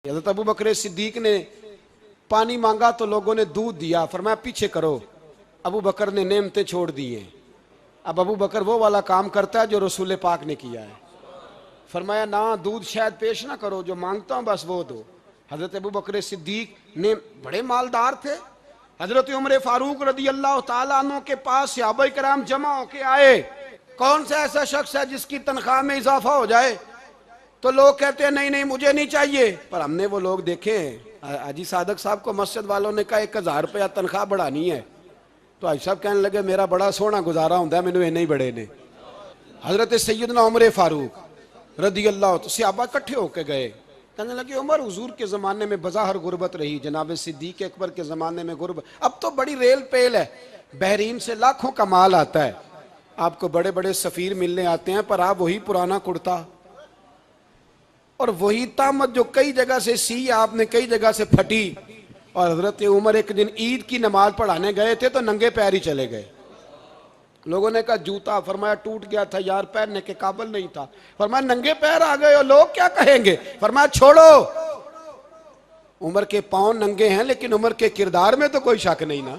حضرت ابو بکر صدیق نے پانی مانگا تو لوگوں نے دودھ دیا، فرمایا پیچھے کرو، ابو بکر نے نعمتیں چھوڑ دی ہیں۔ اب ابو بکر وہ والا کام کرتا ہے جو رسول پاک نے کیا ہے، فرمایا نہ دودھ شاید پیش نہ کرو، جو مانگتا ہوں بس وہ دو۔ حضرت ابو بکر صدیق نے بڑے مالدار تھے، حضرت عمر فاروق رضی اللہ تعالیٰ عنہ کے پاس صحابہ کرام جمع ہو کے آئے، کون سا ایسا شخص ہے جس کی تنخواہ میں اضافہ ہو جائے؟ تو لوگ کہتے ہیں نہیں مجھے نہیں چاہیے، پر ہم نے وہ لوگ دیکھے ہیں۔ حاجی صادق صاحب کو مسجد والوں نے کہا 1000 روپیہ تنخواہ بڑھانی ہے، تو حاجی صاحب کہنے لگے میرا بڑا سونا گزارا ہوتا ہے، مینوں نہیں بڑے نے۔ حضرت سیدنا عمر فاروق رضی اللہ تو صحابہ اکٹھے ہو کے گئے، کہنے لگے عمر حضور کے زمانے میں بظاہر غربت رہی، جناب صدیق اکبر کے زمانے میں غربت، اب تو بڑی ریل پیل ہے، بحرین سے لاکھوں کا مال آتا ہے، آپ کو بڑے بڑے سفیر ملنے آتے ہیں، پر آپ وہی پرانا کرتا اور وہی تامت جو کئی جگہ سے سی آپ نے کئی جگہ سے پھٹی۔ اور حضرت عمر ایک دن عید کی نماز پڑھانے گئے تھے تو ننگے پیر ہی چلے گئے، لوگوں نے کہا جوتا، فرمایا ٹوٹ گیا تھا یار، پہننے کے قابل نہیں تھا، فرمایا ننگے پیر آ گئے ہو لوگ کیا کہیں گے، فرمایا چھوڑو، عمر کے پاؤں ننگے ہیں لیکن عمر کے کردار میں تو کوئی شک نہیں نا،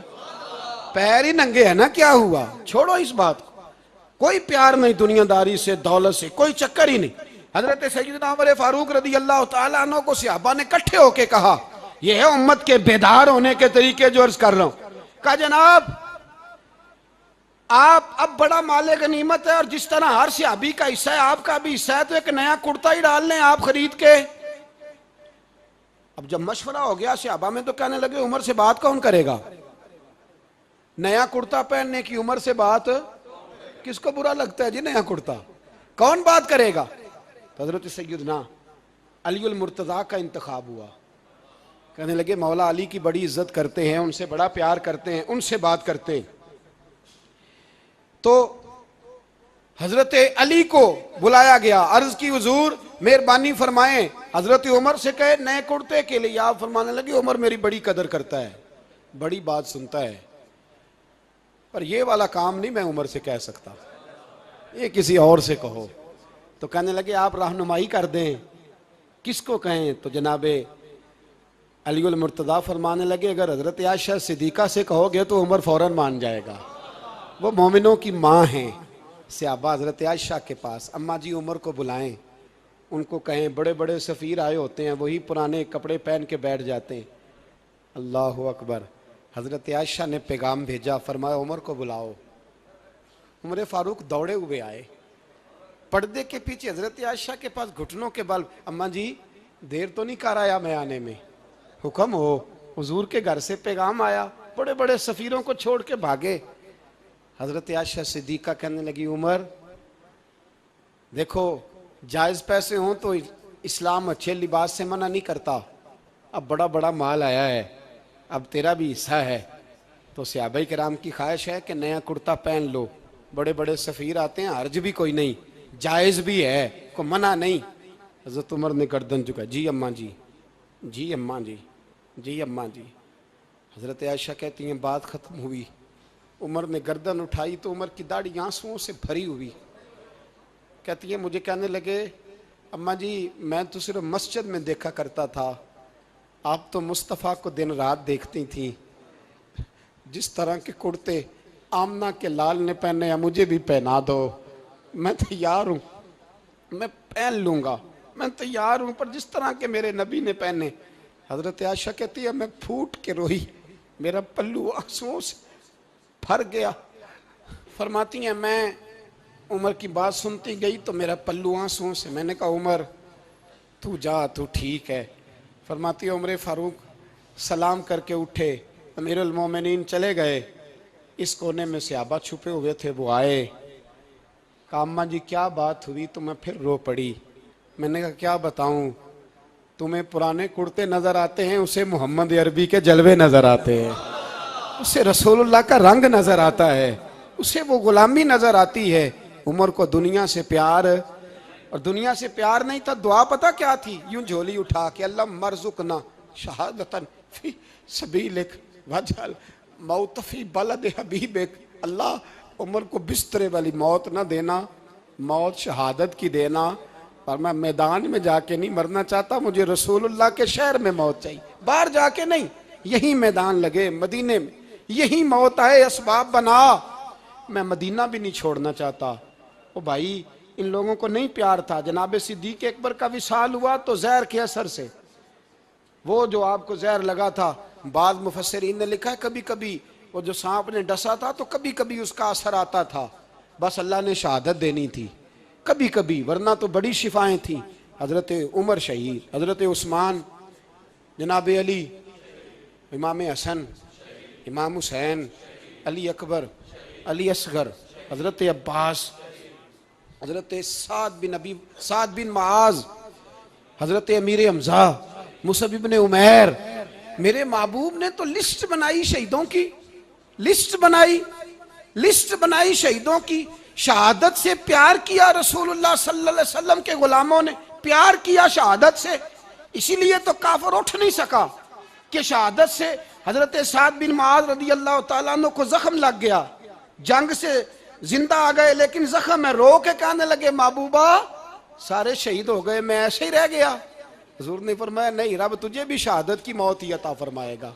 پیر ہی ننگے ہیں نا، کیا ہوا، چھوڑو اس بات کو، کوئی پیار نہیں دنیا داری سے، دولت سے کوئی چکر ہی نہیں۔ حضرت سیدنا عمر فاروق رضی اللہ تعالیٰ عنہ کو صحابہ نے کٹھے ہو کے کہا، یہ ہے امت کے بیدار ہونے کے طریقے جو عرض کر رہا ہوں، کہا جناب آپ اب بڑا مال غنیمت ہے، اور جس طرح ہر صحابی کا حصہ ہے آپ کا بھی حصہ ہے، تو ایک نیا کرتا ہی ڈال لیں آپ خرید کے۔ اب جب مشورہ ہو گیا صحابہ میں تو کہنے لگے عمر سے بات کون کرے گا، نیا کرتا پہننے کی عمر سے بات کس کو برا لگتا ہے جی، نیا کرتا کون بات کرے گا؟ تو حضرت سیدنا علی المرتضیٰ کا انتخاب ہوا، کہنے لگے مولا علی کی بڑی عزت کرتے ہیں، ان سے بڑا پیار کرتے ہیں، ان سے بات کرتے ہیں۔ تو حضرت علی کو بلایا گیا، عرض کی حضور مہربانی فرمائیں، حضرت عمر سے کہے نئے کرتے کے لیے، آپ فرمانے لگے عمر میری بڑی قدر کرتا ہے، بڑی بات سنتا ہے، پر یہ والا کام نہیں میں عمر سے کہہ سکتا، یہ کسی اور سے کہو۔ تو کہنے لگے آپ رہنمائی کر دیں کس کو کہیں؟ تو جناب علی المرتضیٰ فرمانے لگے اگر حضرت عائشہ صدیقہ سے کہو گے تو عمر فوراً مان جائے گا، وہ مومنوں کی ماں ہیں۔ صحابہ حضرت عائشہ کے پاس، اماں جی عمر کو بلائیں، ان کو کہیں، بڑے بڑے سفیر آئے ہوتے ہیں وہی پرانے کپڑے پہن کے بیٹھ جاتے ہیں۔ اللہ اکبر، حضرت عائشہ نے پیغام بھیجا، فرمایا عمر کو بلاؤ۔ عمر فاروق دوڑے ہوئے آئے، پردے کے پیچھے حضرت عائشہ کے پاس گھٹنوں کے بل، اماں جی دیر تو نہیں کر آیا میں آنے میں، حکم ہو، حضور کے گھر سے پیغام آیا، بڑے بڑے سفیروں کو چھوڑ کے بھاگے۔ حضرت عائشہ صدیقہ کہنے لگی عمر دیکھو جائز پیسے ہوں تو اسلام اچھے لباس سے منع نہیں کرتا، اب بڑا بڑا مال آیا ہے، اب تیرا بھی حصہ ہے، تو صحابہ کرام کی خواہش ہے کہ نیا کرتا پہن لو، بڑے بڑے سفیر آتے ہیں، حرج بھی کوئی نہیں، جائز بھی ہے، کو منع نہیں۔ حضرت عمر نے گردن جھکا، جی اماں جی، جی اماں جی، جی اماں جی۔ حضرت عائشہ کہتی ہیں بات ختم ہوئی، عمر نے گردن اٹھائی تو عمر کی داڑھی آنسوؤں سے بھری ہوئی، کہتی ہیں مجھے کہنے لگے اماں جی میں تو صرف مسجد میں دیکھا کرتا تھا، آپ تو مصطفیٰ کو دن رات دیکھتی تھیں، جس طرح کے کرتے آمنہ کے لال نے پہنے ہیں مجھے بھی پہنا دو، میں تیار ہوں، میں پہن لوں گا، میں تیار ہوں، پر جس طرح کے میرے نبی نے پہنے۔ حضرت عائشہ کہتی ہے میں پھوٹ کے روئی، میرا پلو آنسوؤں سے بھر گیا۔ فرماتی ہیں میں عمر کی بات سنتی گئی تو میرا پلو آنسوؤں سے، میں نے کہا عمر تو جا، تو ٹھیک ہے۔ فرماتی ہے عمر فاروق سلام کر کے اٹھے، امیر المومنین چلے گئے، اس کونے میں صحابہ چھپے ہوئے تھے، وہ آئے، کہا اماں جی کیا بات ہوئی؟ تو میں پھر رو پڑی، میں نے کہا کیا بتاؤں، تمہیں پرانے کرتے نظر آتے ہیں، اسے محمد عربی کے جلوے نظر آتے ہیں، اسے رسول اللہ کا رنگ نظر آتا ہے، اسے وہ غلامی نظر آتی ہے۔ عمر کو دنیا سے پیار، اور دنیا سے پیار نہیں تھا، دعا پتہ کیا تھی؟ یوں جھولی اٹھا کے اللہ مرزقنا شہادتن فی سبیلک وجعل موت فی بلد حبیبک، اللہ عمر کو بسترے والی موت نہ دینا، موت شہادت کی دینا، پر میں میدان میں جا کے نہیں مرنا چاہتا، مجھے رسول اللہ کے شہر میں موت چاہیے، باہر جا کے نہیں، یہی میدان لگے مدینے میں، یہی موت آئے، اسباب بنا، میں مدینہ بھی نہیں چھوڑنا چاہتا۔ او بھائی ان لوگوں کو نہیں پیار تھا، جناب صدیق اکبر کا وصال ہوا تو زہر کے اثر سے، وہ جو آپ کو زہر لگا تھا، بعض مفسرین نے لکھا ہے کبھی کبھی وہ جو سانپ نے ڈسا تھا تو کبھی کبھی اس کا اثر آتا تھا، بس اللہ نے شہادت دینی تھی کبھی کبھی، ورنہ تو بڑی شفائیں تھیں۔ حضرت عمر شہید، حضرت عثمان، جناب علی، امام حسن، امام حسین، علی اکبر، علی اصغر، حضرت عباس، حضرت سعد بن معاذ، حضرت امیر حمزہ، مصعب بن عمیر۔ میرے محبوب نے تو لسٹ بنائی شہیدوں کی، لسٹ بنائی شہیدوں کی، شہادت سے پیار کیا رسول اللہ صلی اللہ علیہ وسلم کے غلاموں نے، پیار کیا شہادت سے، اسی لیے تو کافر اٹھ نہیں سکا کہ شہادت سے حضرت سعد بن معاذ رضی اللہ تعالیٰ عنہ کو زخم لگ گیا، جنگ سے زندہ آ گئے لیکن زخم ہے، رو کے کہنے لگے محبوبہ سارے شہید ہو گئے میں ایسے ہی رہ گیا۔ حضور نے فرمایا نہیں، رب تجھے بھی شہادت کی موت ہی عطا فرمائے گا۔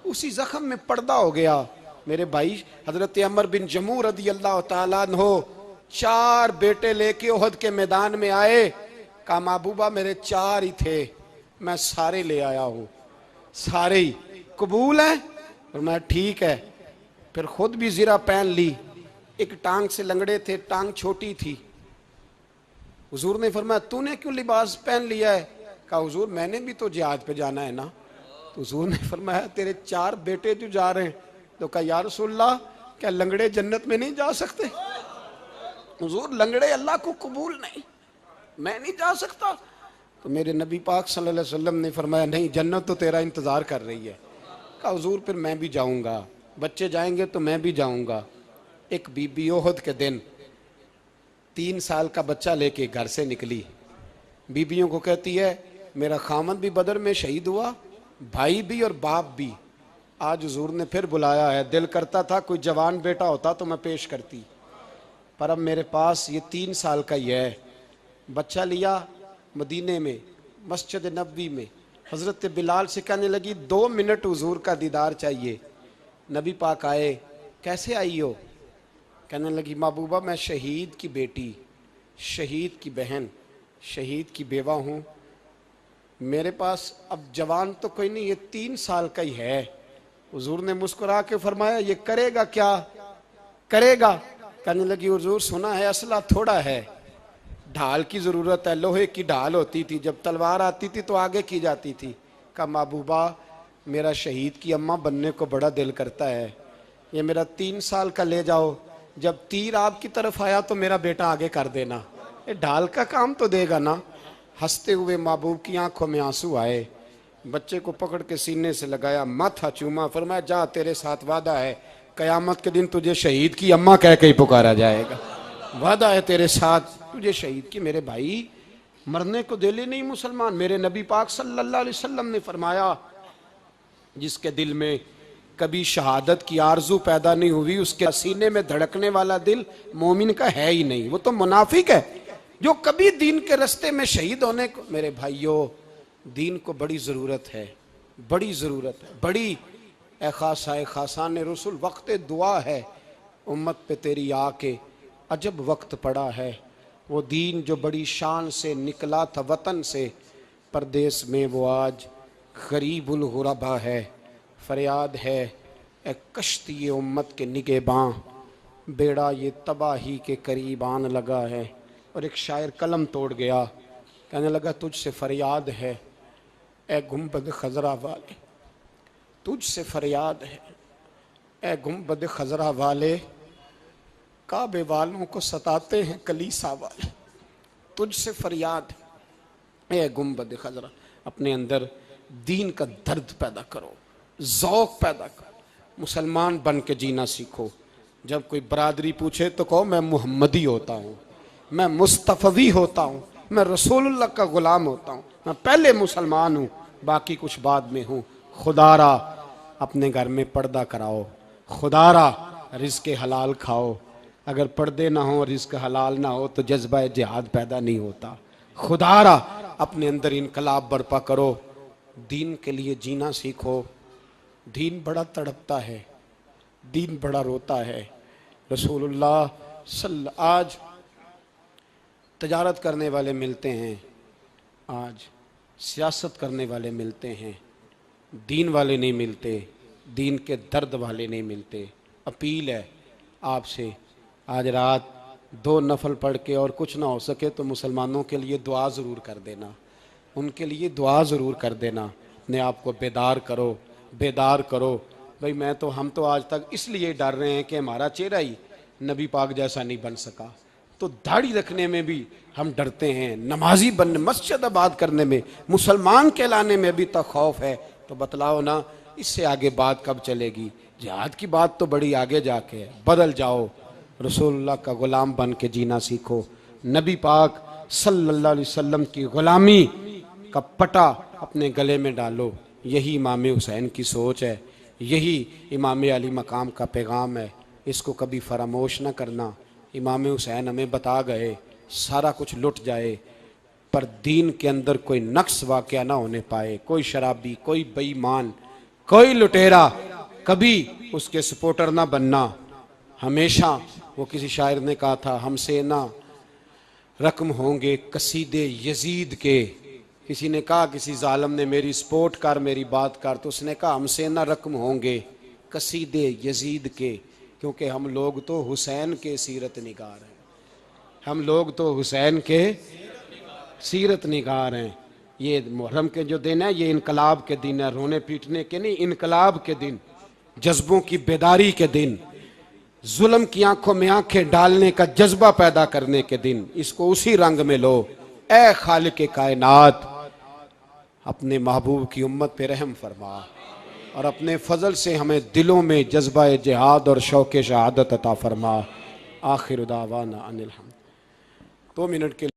اسی زخم میں پردہ ہو گیا۔ میرے بھائی حضرت عمر بن جموح رضی اللہ تعالیٰ عنہ 4 بیٹے لے کے احد کے میدان میں آئے، کہا محبوبہ میرے 4 ہی تھے، میں سارے لے آیا ہوں، سارے ہی قبول ہیں؟ فرمایا ٹھیک ہے، پھر خود بھی زرہ پہن لی، ایک ٹانگ سے لنگڑے تھے، ٹانگ چھوٹی تھی۔ حضور نے فرمایا تو نے کیوں لباس پہن لیا ہے؟ کہا حضور میں نے بھی تو جہاد پہ جانا ہے نا۔ تو حضور نے فرمایا تیرے 4 بیٹے جو جا رہے ہیں، تو کہا یا رسول اللہ کیا لنگڑے جنت میں نہیں جا سکتے؟ حضور لنگڑے اللہ کو قبول نہیں، میں نہیں جا سکتا۔ تو میرے نبی پاک صلی اللہ علیہ وسلم نے فرمایا نہیں، جنت تو تیرا انتظار کر رہی ہے۔ کہا حضور پھر میں بھی جاؤں گا، بچے جائیں گے تو میں بھی جاؤں گا۔ ایک بی بی احد کے دن 3 سال کا بچہ لے کے گھر سے نکلی، بیویوں کو کہتی ہے میرا خامد بھی بدر میں شہید ہوا، بھائی بھی اور باپ بھی، آج حضور نے پھر بلایا ہے، دل کرتا تھا کوئی جوان بیٹا ہوتا تو میں پیش کرتی، پر اب میرے پاس یہ 3 سال کا ہی ہے۔ بچہ لیا مدینے میں مسجد نبوی میں، حضرت بلال سے کہنے لگی 2 منٹ حضور کا دیدار چاہیے۔ نبی پاک آئے، کیسے آئی ہو؟ کہنے لگی محبوبہ میں شہید کی بیٹی، شہید کی بہن، شہید کی بیوہ ہوں، میرے پاس اب جوان تو کوئی نہیں، یہ 3 سال کا ہی ہے۔ حضور نے مسکرا کے فرمایا یہ کرے گا کیا؟ کرے گا؟ کہنے لگی حضور سنا ہے اسلحہ تھوڑا ہے، ڈھال کی ضرورت ہے، لوہے کی ڈھال ہوتی تھی، جب تلوار آتی تھی تو آگے کی جاتی تھی۔ کہا محبوبہ میرا شہید کی اماں بننے کو بڑا دل کرتا ہے، یہ میرا 3 سال کا لے جاؤ، جب تیر آپ کی طرف آیا تو میرا بیٹا آگے کر دینا، یہ ڈھال کا کام تو دے گا نا۔ ہنستے ہوئے محبوب کی آنکھوں میں آنسو آئے، بچے کو پکڑ کے سینے سے لگایا، ماتھا چوما، فرمایا جا تیرے ساتھ وعدہ ہے قیامت کے دن تجھے شہید کی اماں کہہ کے ہی پکارا جائے گا، وعدہ ہے تیرے ساتھ تجھے شہید کی۔ میرے بھائی مرنے کو دل ہی نہیں مسلمان۔ میرے نبی پاک صلی اللہ علیہ وسلم نے فرمایا جس کے دل میں کبھی شہادت کی آرزو پیدا نہیں ہوئی، اس کے سینے میں دھڑکنے والا دل مومن کا ہے ہی نہیں، وہ تو منافق ہے۔ جو کبھی دین کے رستے میں شہید ہونے کو، میرے بھائیوں دین کو بڑی ضرورت ہے، بڑی ضرورت ہے، بڑی۔ اے خاصائے خاصان رسول وقت دعا ہے، امت پہ تیری آ کے عجب وقت پڑا ہے۔ وہ دین جو بڑی شان سے نکلا تھا وطن سے، پردیس میں وہ آج غریب الغربا ہے۔ فریاد ہے اے کشتی امت کے نگہباں، بیڑا یہ تباہی کے قریب آن لگا ہے۔ اور ایک شاعر قلم توڑ گیا، کہنے لگا تجھ سے فریاد ہے اے گنبد خضرا والے، تجھ سے فریاد ہے اے گنبد خضرا والے، کعبے والوں کو ستاتے ہیں کلیسا والے، تجھ سے فریاد ہے اے گنبد خضرا۔ اپنے اندر دین کا درد پیدا کرو، ذوق پیدا کرو، مسلمان بن کے جینا سیکھو۔ جب کوئی برادری پوچھے تو کہو میں محمدی ہوتا ہوں، میں مصطفی ہوتا ہوں، میں رسول اللہ کا غلام ہوتا ہوں، میں پہلے مسلمان ہوں باقی کچھ بعد میں ہوں۔ خدا را اپنے گھر میں پردہ کراؤ، خدا را رزق حلال کھاؤ، اگر پردے نہ ہوں رزق حلال نہ ہو تو جذبہ جہاد پیدا نہیں ہوتا۔ خدا را اپنے اندر انقلاب برپا کرو، دین کے لیے جینا سیکھو۔ دین بڑا تڑپتا ہے، دین بڑا روتا ہے۔ رسول اللہ آج تجارت کرنے والے ملتے ہیں، آج سیاست کرنے والے ملتے ہیں، دین والے نہیں ملتے، دین کے درد والے نہیں ملتے۔ اپیل ہے آپ سے، آج رات 2 نفل پڑھ کے اور کچھ نہ ہو سکے تو مسلمانوں کے لیے دعا ضرور کر دینا، ان کے لیے دعا ضرور کر دینا، اپنے آپ کو بیدار کرو، بیدار کرو۔ بھئی ہم تو آج تک اس لیے ڈر رہے ہیں کہ ہمارا چہرہ ہی نبی پاک جیسا نہیں بن سکا، تو داڑھی رکھنے میں بھی ہم ڈرتے ہیں، نمازی بننے، مسجد آباد کرنے میں، مسلمان کہلانے میں بھی تو خوف ہے۔ تو بتلاؤ نا، اس سے آگے بات کب چلے گی؟ جہاد کی بات تو بڑی آگے جا کے ہے۔ بدل جاؤ، رسول اللہ کا غلام بن کے جینا سیکھو، نبی پاک صلی اللہ علیہ وسلم کی غلامی کا پٹا اپنے گلے میں ڈالو۔ یہی امام حسین کی سوچ ہے، یہی امام علی مقام کا پیغام ہے، اس کو کبھی فراموش نہ کرنا۔ امام حسین ہمیں بتا گئے، سارا کچھ لٹ جائے پر دین کے اندر کوئی نقص واقعہ نہ ہونے پائے، کوئی شرابی، کوئی بے ایمان، کوئی لٹیرا کبھی اس کے سپورٹر نہ بننا۔ ہمیشہ وہ کسی شاعر نے کہا تھا، ہم سے نہ رقم ہوں گے قصید یزید کے۔ کسی نے کہا، کسی ظالم نے میری سپورٹ کر، میری بات کر، تو اس نے کہا ہم سے نہ رقم ہوں گے قصید یزید کے، کیونکہ ہم لوگ تو حسین کے سیرت نگار ہیں، ہم لوگ تو حسین کے سیرت نگار ہیں۔ یہ محرم کے جو دن ہے یہ انقلاب کے دن ہے، رونے پیٹنے کے نہیں، انقلاب کے دن، جذبوں کی بیداری کے دن، ظلم کی آنکھوں میں آنکھیں ڈالنے کا جذبہ پیدا کرنے کے دن۔ اس کو اسی رنگ میں لو۔ اے خالق کائنات، اپنے محبوب کی امت پہ رحم فرما اور اپنے فضل سے ہمیں دلوں میں جذبہ جہاد اور شوق شہادت عطا فرما۔ آخر دعوانا ان الحمد۔ 2 منٹ کے